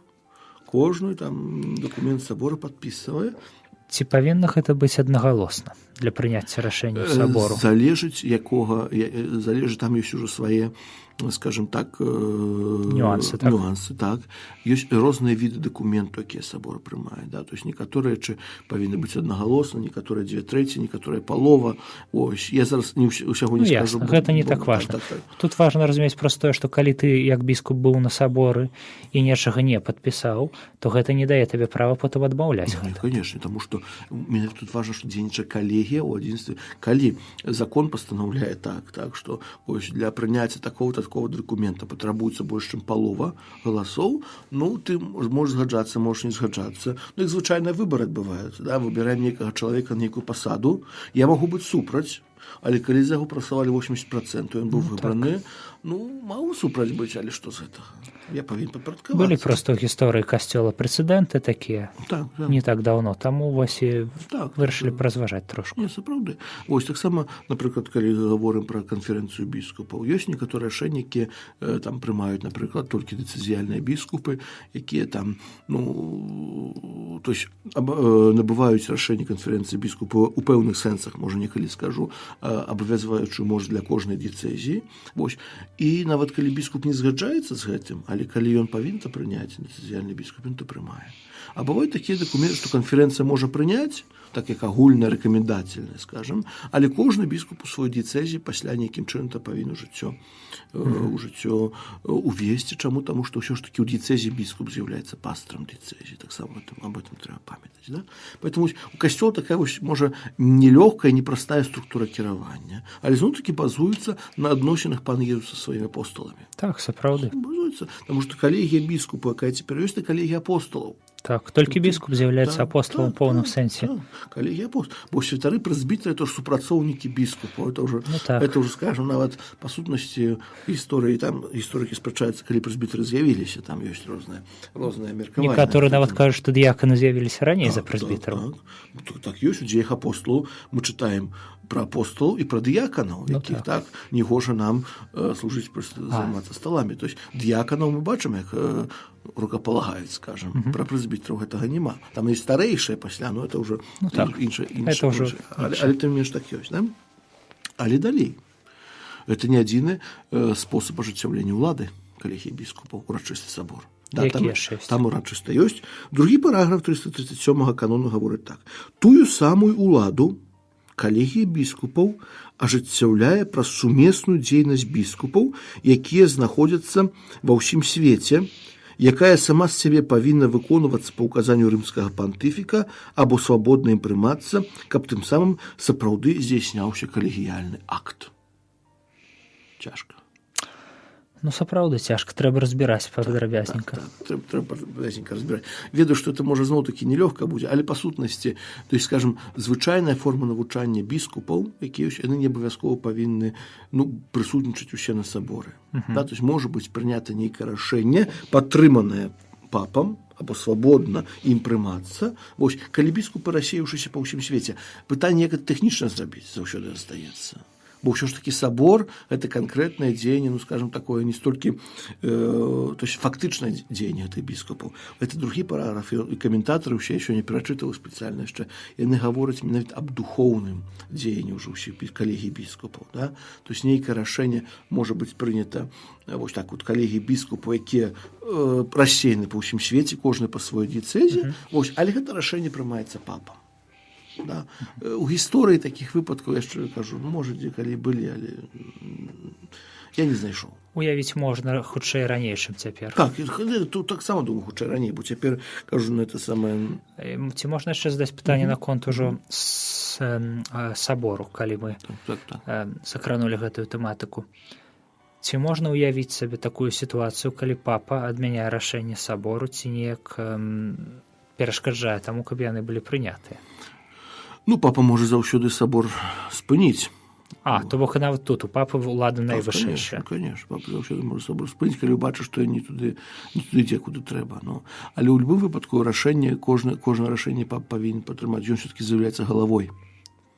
кожны там дакумент сабора падпісвае. Ці павінна гэта быць аднагалосна для прыняцця рашэння сабору? Залежыць там ёсць ужо свае, скажем так, нюансы, так. Ёсць розныя віды дакументаў, якія сабор прымае, да? То есть некаторыя павінны быць аднагалосна, некаторыя 2/3, некаторая палова. Ось, я зараз усяго не скажу. Гэта не так важна. Тут важна разумець простое, што калі ты як біскуп быў на саборы і нечага не падпісаў, то гэта не дае табе права потым адмаўляць гэта. Конечно, таму што мне тут важна, што дзейнічае калегія ў адзінстве. Калі закон пастанаўляе так, што для прыняцця такого дакумента патрабуецца больш, чым палова галасоў, ты можаш згаджацца, можаш не згаджацца. Як звычайныя выбары адбываюцца, да? Выбіраем нейкага чалавека на нейкую пасаду, я магу быць супраць, але калі за яго прасавалі 80%, ён быў выбраны, магу супраць быць, але што з гэтага? Я павінен падпарадкавацца. Былі проста ў гісторыі касцёла прэцэдэнты такія, не так даўно, таму вось і вырашылі паразважаць трошку. Не, сапраўды. Вось таксама, напрыклад, калі гаворым пра канферэнцыю біскупаў, ёсць некаторыя рашэнні, якія там прымаюць, напрыклад, толькі дэцызіяльныя біскупы, якія там, то есть набываюць рашэнні канферэнцыі біскупаў у пэўных сэнсах, можа, некалі скажу, абавязваючы, можа, для кожнай дыцэзіі. Вось. І нават калі біскуп не згаджаецца з гэтым, але калі ён павінен прыняць, дэцызіяльны біскуп, ён то прымае. А бываюць такія дакументы, што канферэнцыя можа прыняць, так як агульна рэкамендацыйная, скажам, але кожны біскуп у сваёй дыцэзіі пасля нейкім чынам павінен у жыццё увесці. Чаму? Таму што ўсё ж такі ў дыцэзіі біскуп з'яўляецца пастарам дыцэзіі. Таксама об этом трэба памятаць. Да? Поэтому у касцёла такая, можа, нелёгкая, непростая структура кіравання, але зноў-такі базуецца на адносінах пана Езуса са сваімі апосталамі. Так, сапраўды. Базуецца, таму што калегія біскупа, якая цяпер ёсць, калегія апосталаў. Так, толькі біскуп з'яўляецца апосталам у поўным сэнсе. Калегія апосталаў. Бо святары прэзбітары, это ж супрацоўнікі біскупа. Это ўжо, скажам, нават па сутнасці гісторыі, там гісторыкі спрачаюцца, калі прэзбітары з'явіліся, там ёсць розныя меркаванні. Некаторыя нават кажуць, што дыяканы з'явіліся раней за прэзбітараў. Так ёсць, у дзеях апосталаў мы чытаем пра апосталаў і пра дыяканаў, якіх так негожа нам служыць, займацца сталамі. То есть дыяканаў мы бачым, як рукапалагаюць, скажам. Пра прэзбітараў гэтага няма. Там ёсць старэйшыя пасля, но это ўжо іншае. Але тым менш так ёсць, да? Але далей. Гэта не адзіны спосаб ажыццяўлення ўлады калегіі біскупаў, урачысты сабор. Там урачыста ёсць. Другі параграф 337 канону гаворыць так. Тую самую уладу калегія біскупаў ажыццяўляе праз сумесную дзейнасць біскупаў, якія знаходзяцца ва ўсім свеце, якая сама з сябе павінна выконвацца па ўказанню рымскага пантыфіка або свабодна ім прымацца, каб тым самым сапраўды здзяйсняўся калегіяльны акт. Цяжка. Ну, сапраўды цяжка, трэба разбіраць падрабязненька. Так, трэба падрабязненька разбіраць. Ведаю, што это можа зноў-такі нелёгка будзе, але па сутнасці, то есть, скажем, звычайная форма навучання біскупаў, якія яны не абавязкова павінны прысутнічаць усе на саборы. Да, то есть, можа быць прынята нейкае рашэнне, падтрыманае папам, або свабодна ім прымацца. Вось, калі біскупы рассеяўшыся па ўсім свеце, пытанне, як это тэхнічна зрабіць, заўсёды застаецца. Бо ўсё ж такі сабор – это канкрэтнае дзеянне, скажем, такое не столькі то есть фактычнае дзеянне гэтых біскупаў. Это другі параграф, і каментатары ўсе яшчэ не перачытваў спецыяльна яшчэ. Яны гавораць менавіта аб духоўным дзеянні ўжо ўсіх калегій біскупаў. Да? То есть нейкае рашэнне можа быць прынята вось так вот калегій біскупаў, якія рассеяны па ўсім свеце, кожны па сваёй дыяцэзе, але гэта рашэнне прымаецца папам. Да. У гісторыі такіх выпадкаў, яшчэ кажу, можа, дзе калі былі, але я не знайшоў. Уявіць можна хутчэй раней, чым цяпер. Так, тут таксама думаю хутчэй раней, бо цяпер, кажу, это самае... Ці можна яшчэ задаць пытанне наконт ужо сабору, калі мы закранулі гэтую тэматыку. Ці можна ўявіць сабе такую сітуацыю, калі папа адмяняе рашэнне сабору, ці неяк перашкаджае таму, каб яны былі прынятыя? Папа можа заўсёды сабор спыніць. То бок і нават тут у папы ўлада найвышэйшая. Конечно, папа заўсёды можа сабор спыніць, калі бачыць, што не туды ідзе, куды трэба. Але ў любым выпадку рашэнне, кожнае рашэнне папа павінен падтрымаць. Ён все-таки з'яўляецца галавой.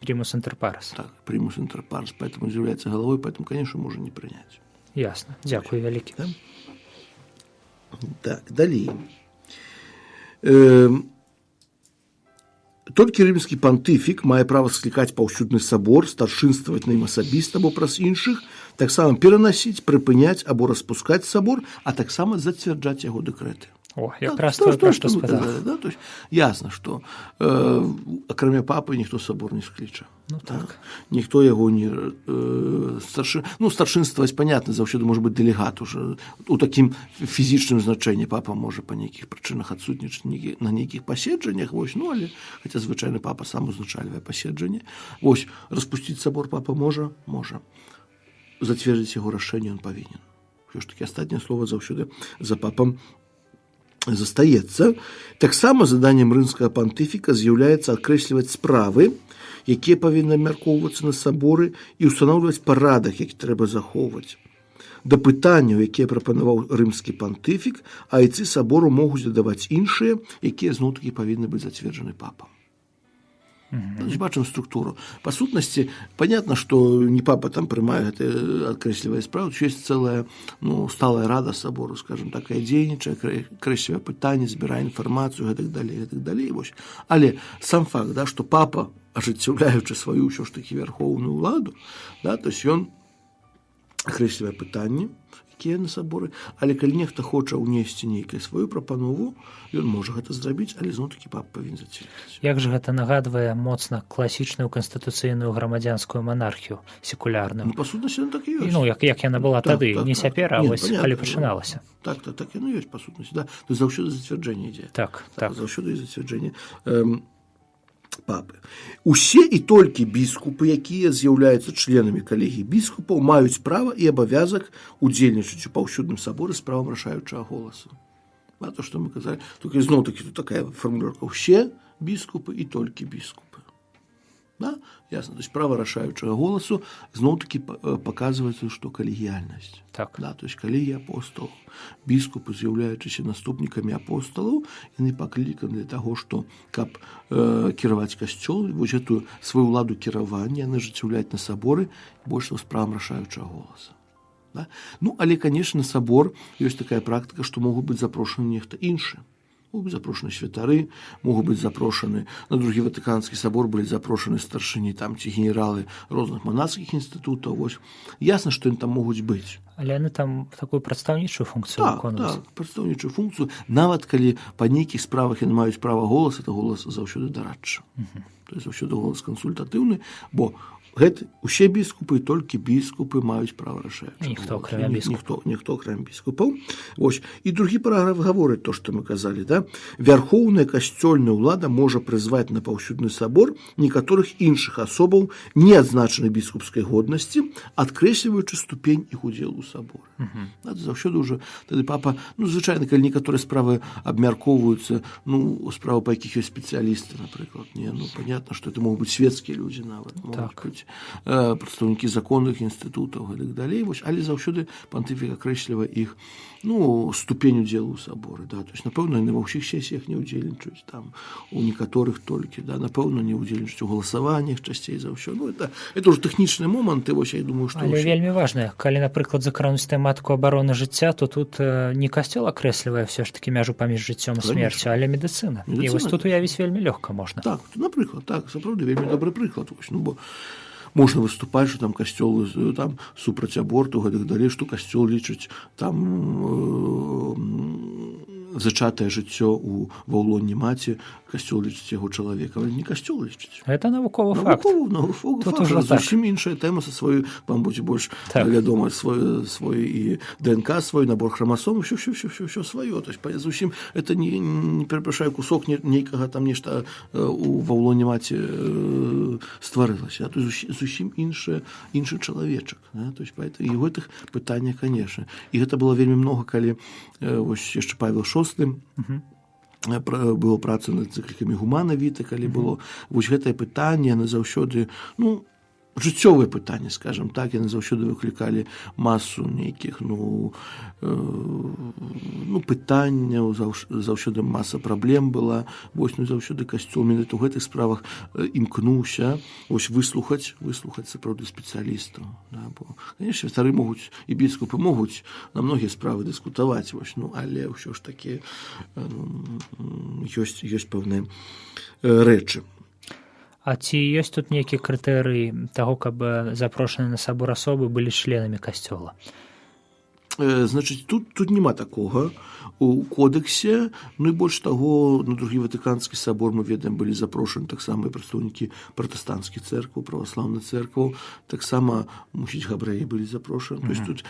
Примус интер парес. Так, примус интер парес, поэтому з'яўляецца галавой, поэтому, конечно, можа не прыняць. Ясно. Дзякуй вялікі. Так, далей. Толькі рымскі пантыфік мае права склікаць паўсюдны сабор, старшынстваваць на ім асабіста або праз іншых, таксама перанасіць, прыпыняць або распускаць сабор, а таксама зацвярджаць яго дэкрэты. Якраз тое, пра што сказаў. То есть ясна, што акрамя папы ніхто сабор не скліча. Так. Ніхто яго не старшынстваваць, понятна, заўсёды можа быць дэлегат уже у такім фізічным значэнні. Папа можа па нейкіх прычынах адсутнічаць на нейкіх паседжаннях, але хаця звычайны папа сам узначальвае паседжанне. Вось, распусціць сабор папа можа. Зацвердзіць яго рашэнне ён павінен. Ўсё ж такі астатняе слова заўсёды за папам застаецца. Таксама заданнем рымскага пантыфіка з'яўляецца акрэсліваць справы, якія павінны абмяркоўвацца на саборы і ўстаноўваць парадак, які трэба захоўваць. Да пытанняў, якія прапанаваў рымскі пантыфік, айцы сабору могуць дадаваць іншыя, якія зноў-такі павінны быць зацверджаны папам. Бачым структуру. Па сутнасці, понятно, што не папа там прымае гэта адкрэслівае справу, ёсць цэлая сталая рада сабору, скажем так, і дзейнічае, акрэслівае пытанне, збірае інфармацыю, гэтак далей. Але сам факт, што папа, ажыццяўляючы сваю ўсё ж такі вярхоўную ўладу, то есть ён акрэслівае пытанні, якія на саборы, але калі нехта хоча ўнесці нейкую сваю прапанову, ён можа гэта зрабіць, але зноў-такі папа павінен зацвердзіць. Як жа гэта нагадвае моцна класічную канстытуцыйную грамадзянскую манархію секулярную? Па сутнасці яна так і ёсць. Як яна была тады, не цяпер, а вось калі пачыналася. Так яно ёсць па сутнасці, да. То заўсёды зацвярджэнне ідзе. Так. Заўсёды зацвярджэнне папы. Усе і толькі біскупы, якія з'яўляюцца членамі калегіі біскупаў, маюць права і абавязак удзельнічаць у паўсюдным саборы з правам рашаючага голасу. То, што мы казалі, толькі зноў-такі тут такая фармулёрка. Усе біскупы і толькі біскупы. Ясна, то есть права рашаючага голасу зноў-такі паказваецца, што калегіяльнасць. Так. То есть калегія апосталаў. Біскупы, з'яўляючыся наступнікамі апосталаў, яны пакліканы для таго, што каб кіраваць касцёл, вось гэтую сваю ўладу кіравання яны ажыццяўляюць на саборы больш з правам рашаючага голаса. Але, конечно, сабор ёсць такая практыка, што могуць быць запрошаны нехта іншы. Могуць быць запрошаны святары, могуць быць запрошаны на другі Ватыканскі сабор, былі запрошаны старшыні ці генералы розных манацкіх інстытутаў. Ясна, што яны там могуць быць. Але яны там такую прадстаўнічую функцыю выконваюць. Так, прадстаўнічую функцыю. Нават калі па нейкіх справах яны маюць права голаса, то голас заўсёды дарадчы. То есть заўсёды голас кансультатыўны, бо гэта усе біскупы, толькі біскупы маюць права рашаючага. Ніхто акрамя біскупаў. Ніхто акрамя біскупаў. І другі параграф гаворыць то, што мы казалі. Вярхоўная касцёльная ўлада можа прызваць на паўсюдны сабор некаторых іншых асобаў, не адзначанай біскупскай годнасці, адкрэсліваючы ступень іх удзелу ў саборы. Заўсёды ўжо тады папа, звычайна, калі некаторыя справы абмяркоўваюцца, справы, па якіх ёсць спецыялісты, напрыклад, понятно, што это могуць быць светскія людзі нават, могуць быць прадстаўнікі законных інстытутаў і так далей, але заўсёды пантыфік акрэслівае іх ступень удзелу ў саборы, то есть, напэўна, яны ва ўсіх сесіях не ўдзельнічаюць, там у некаторых толькі, напэўна, не ўдзельнічаюць у галасаваннях часцей за ўсё. Это ўжо тэхнічныя моманты, я думаю, што... Але вельмі важна, калі, напрыклад, закрануць тэматыку абароны жыцця, то тут не касцёл акрэслівае ўсё ж такі мяжу паміж жыццём і смерцю, але медыцына. І вось тут уявіць вельмі лёгка можна. Так, напрыклад, сапраўды вельмі добры прыклад, бо можна выступаць, што там касцёл там супраць аборту, гэтых далей, што касцёл лічыць там зачатае жыццё ва ўлоне маці, касцёл лічыць яго чалавекам, але не касцёл лічыць. Гэта навуковы факт. Навуковы факт. Зусім іншая тэма са сваёй, вам будзе больш вядома, свой і ДНК, свой набор храмасом, ўсё сваё. То есть, зусім, это не перапрашаю, кусок нейкага там нешта ва ўлоне маці стварылася. То есть, зусім іншы чалавечак. То есть, і ў гэтых пытаннях, конечно. І гэта было вельмі многа, калі яшчэ Павел VI было праца над цыклікамі Гумана Віта, калі было. Вось гэтае пытанне, яны заўсёды, жыццёвыя пытанні, скажем так, яны заўсёды выклікалі масу нейкіх, пытанняў, заўсёды маса праблем была. Вось, заўсёды касцёл менавіта ў гэтых справах імкнуўся выслухаць сапраўды спецыялістаў. Бо, конечно, святары могуць і біскупы могуць на многія справы дыскутаваць, але ўсё ж такі ёсць пэўныя рэчы. А ці ёсць тут нейкі крытэрый таго, каб запрошаныя на сабор асобы былі членамі касцёла? Значыць, тут няма такога у кодексе, і больш таго, на другі Ватыканскі сабор, мы ведаем, былі запрошаны таксама і прадстаўнікі пратэстанцкіх цэркваў, праваслаўных цэркваў, таксама, мусіць, габрэі былі запрошаны. То есть тут,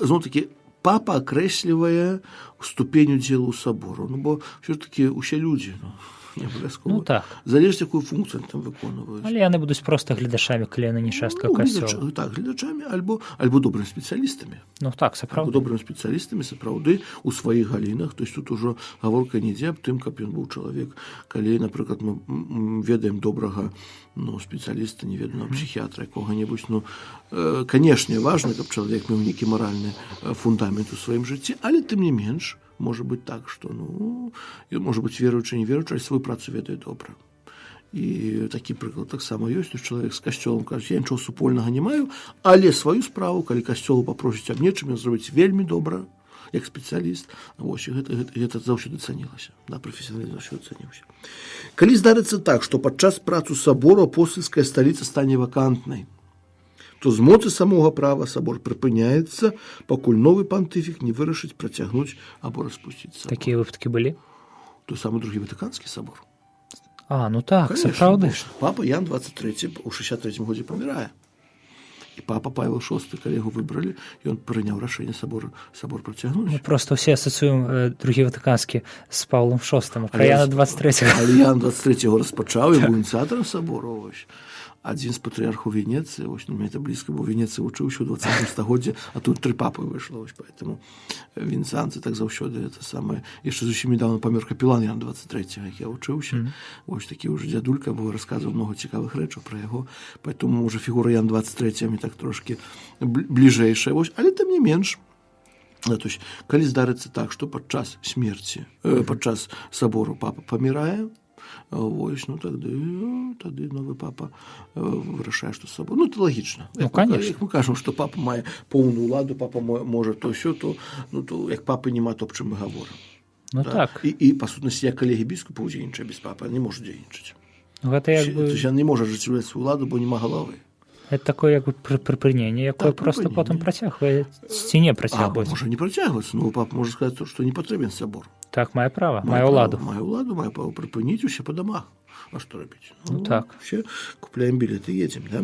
зноў-такі, папа акрэслівае ступень удзелу сабору, бо ўсё-такі ўсе людзі, не абавязкова. Так. Залежыць, якую функцыю там выконваюць. Але яны будуць проста гледачамі, калі яны не частка касцёла. Так, гледачамі, альбо добрымі спецыялістамі. Так, сапраўды. Добрымі спецыялістамі, сапраўды, у сваіх галінах. То есть тут ужо гаворка не ідзе аб тым, каб ён быў чалавек. Калі, напрыклад, мы ведаем добрага спецыяліста, не ведаем, псіхіятра якога-небудзь, канешне, важна, каб чалавек меў нейкі маральны фундамент у сваім жыцці, але тым не менш, можа быць так, што, можа быць веруючы, не веруючы, але сваю працу ведае добра. І такі прыклад таксама ёсць, чалавек з касцёлам кажа, я нічого супольнага не маю, але сваю справу, калі касцёлу папросіць аб нечым, ён зробіць вельмі добра, як спецыяліст. Вось, гэта заўсёды цанілася. Прафесіяналізм заўсёды цаніўся. Калі здарыцца так, што падчас працу сабору апостальская сталіца стане вакантнай, то з моцы самога права сабор прыпыняецца, пакуль новы пантыфік не вырашыць працягнуць або распусціць сабор. Такія выпадкі былі? Той самы другі Ватыканскі сабор. Так, сапраўды. Папа Ян 23 у 63 годзе памірае. І папа Павел VI, калі яго выбралі, ён прыняў рашэнне сабор працягнуць. Проста ўсе асацыюем другі Ватыканскі з Павлом VI, а пра Яна 23. Але Ян 23 распачаў і быў ініцыятарам сабору. Адзін з патрыярхаў Венецыі, мне это блізка, бо Венецыя вучыўся ў 20 стагоддзе, а тут 3 папы выйшла, поэтому венецыянцы так заўсёды это самае. Яшчэ зусім недавно памёр капелан Ян 23, як я вучыўся. Такі ўжо дзядулька, бо расказваў многа цікавых рэчаў пра яго, поэтому ўжо фігура Ян 23 мне так трошкі бліжэйшая. Але тым не менш, калі здарыцца так, што падчас смерці, падчас сабору папа памірае, тады новы папа вырашае, што сабор. Это лагічна. Конечно. Як мы кажам, што папа мае поўную ўладу, папа можа то ўсё, то як папы няма, то аб чым мы гаворым. Так. І па сутнасці, як калегі біскупа ўдзейнічае без папы, не можа дзейнічаць. Гэта як бы... Ён не можа ажыццяўляць сваю ўладу, бо няма галавы. Это такое як бы прыпыненне, якое просто потым працягвае ці не працягваць. Можа не працягвацца, папа можа сказаць, што не патрэбен сабор. Так, мае права, мае ўладу. Мае ўладу, мае права прыпыніць усе па дамах. А што рабіць? Так. Все, купляем білеты, едзем, да?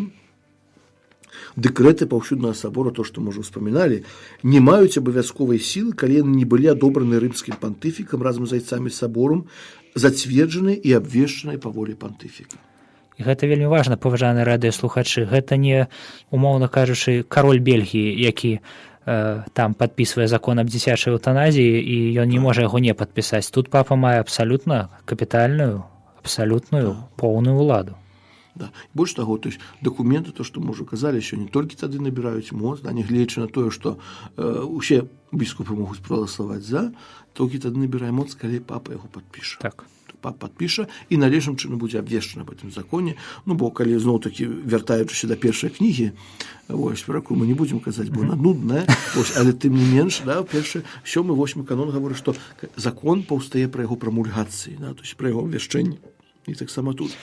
Дэкрэты паўсюднага сабора, то, што мы ўжо ўспаміналі, не маюць абавязковай сілы, калі яны не былі адобраны рымскім пантыфікам разам з айцамі саборам, зацверджаны і абвешчаны па волі пантыфіка. І гэта вельмі важна, паважаныя радыёслухачы. Гэта не, умоўна кажучы, кароль Бельгіі, які там падпісвае закон аб дзіцячай эўтаназіі, і ён не можа яго не падпісаць. Тут папа мае абсалютна капітальную, абсалютную поўную ўладу. Да. Больш таго, то есть дакументы, то што мы ўжо казалі, що не толькі тады набіраюць моц, да, нягледзячы на тое, што усе біскупы могуць прагаласаваць за, толькі тады набірае моц, калі папа яго падпіша. Так. Папа падпіша, і належным чынам будзе абвешчана аб гэтым законе. Ну, бо калі зноў-такі, вяртаючыся да першай кнігі, вось, пра якую мы не будзем казаць, бо она нудная, вось, але тым не менш, да, першы, 7-8 канон гаворыць, што закон паўстае пра яго прамульгацыі, да, то есть пра яго абвяшчэнне. І таксама тут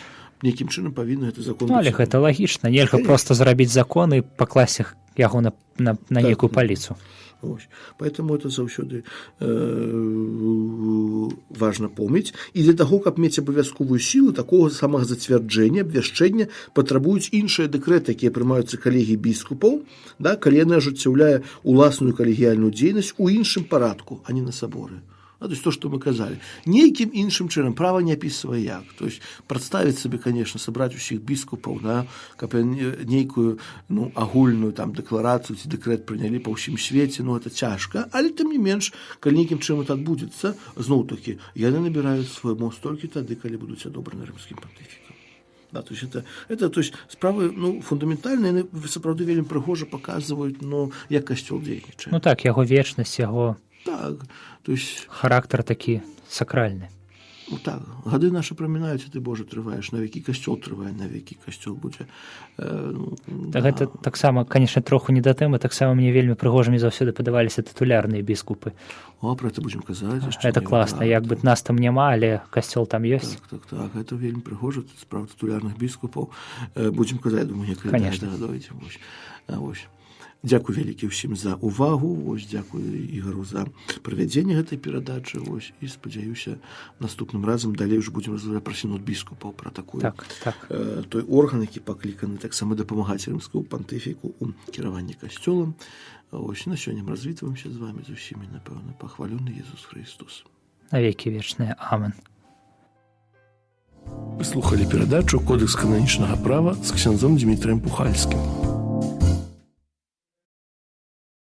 нейкім чынам павінны гэты закон... Ну, але гэта лагічна, нельга проста зрабіць закон і пакласці яго на нейкую паліцу. Поэтому это заўсёды важна помніць. І для таго, каб мець абавязковую сілу, такога самага зацвярджэння, абвяшчэння патрабуюць іншыя дэкрэты, якія прымаюцца калегіяй біскупаў, да, калі яны ажыццяўляе уласную калегіяльную дзейнасць у іншым парадку, а не на саборы. То есть то, что мы казали. Нейкім іншым чынам, права не опісвае як. То есть прадставіць сабе, конечно, сабраць усіх біскупаў, да, каб нейкую агульную там дэкларацыю ці дэкрэт прынялі па ўсім свеце, это цяжка, але тым не менш, калі нейкім чынам это адбудзецца, зноў-такі, яны набіраюць свой моц толькі тады, калі будуць адобраны рымскім пантыфікам. Да, то есть это то есть справы фундаментальныя, сапраўды вельмі прыгожа паказваюць, як касцёл дзейнічае. Так, яго вечнасць, яго так, то есть характар такі сакральны. Так, гады нашы прамінаюць, ты, Божа, трываеш навекі, касцёл трывае навекі, касцёл будзе. Гэта таксама, канешне, троху не да тэмы, таксама мне вельмі прыгожымі заўсёды падаваліся тытулярныя біскупы. Пра гэта будзем казаць. Гэта класна, як бы нас там няма, але касцёл там ёсць. Так, гэта вельмі прыгожа, справа тытулярных біскупаў. Будзем казаць, думаю, конечно. Вось. Дзякуй вялікі ўсім за ўвагу, вось, дзякуй Ігару за правядзенне гэтай перадачы, вось, і спадзяюся, наступным разам далей уже будзем разглядаць пра сінод біскупаў, пра такой той орган, які пакліканы таксама дапамагаць рымскаму пантыфіку ў кіраванні касцёлам. Вось, на сёння мы развітваемся з вамі, з усімі, напэўна, пахвалёны Езус Христос. Навекі вечныя. Амен. Вы слухалі перадачу «Кодекс кананічнага права» з ксяндзом Дмітрыем Пухальскім.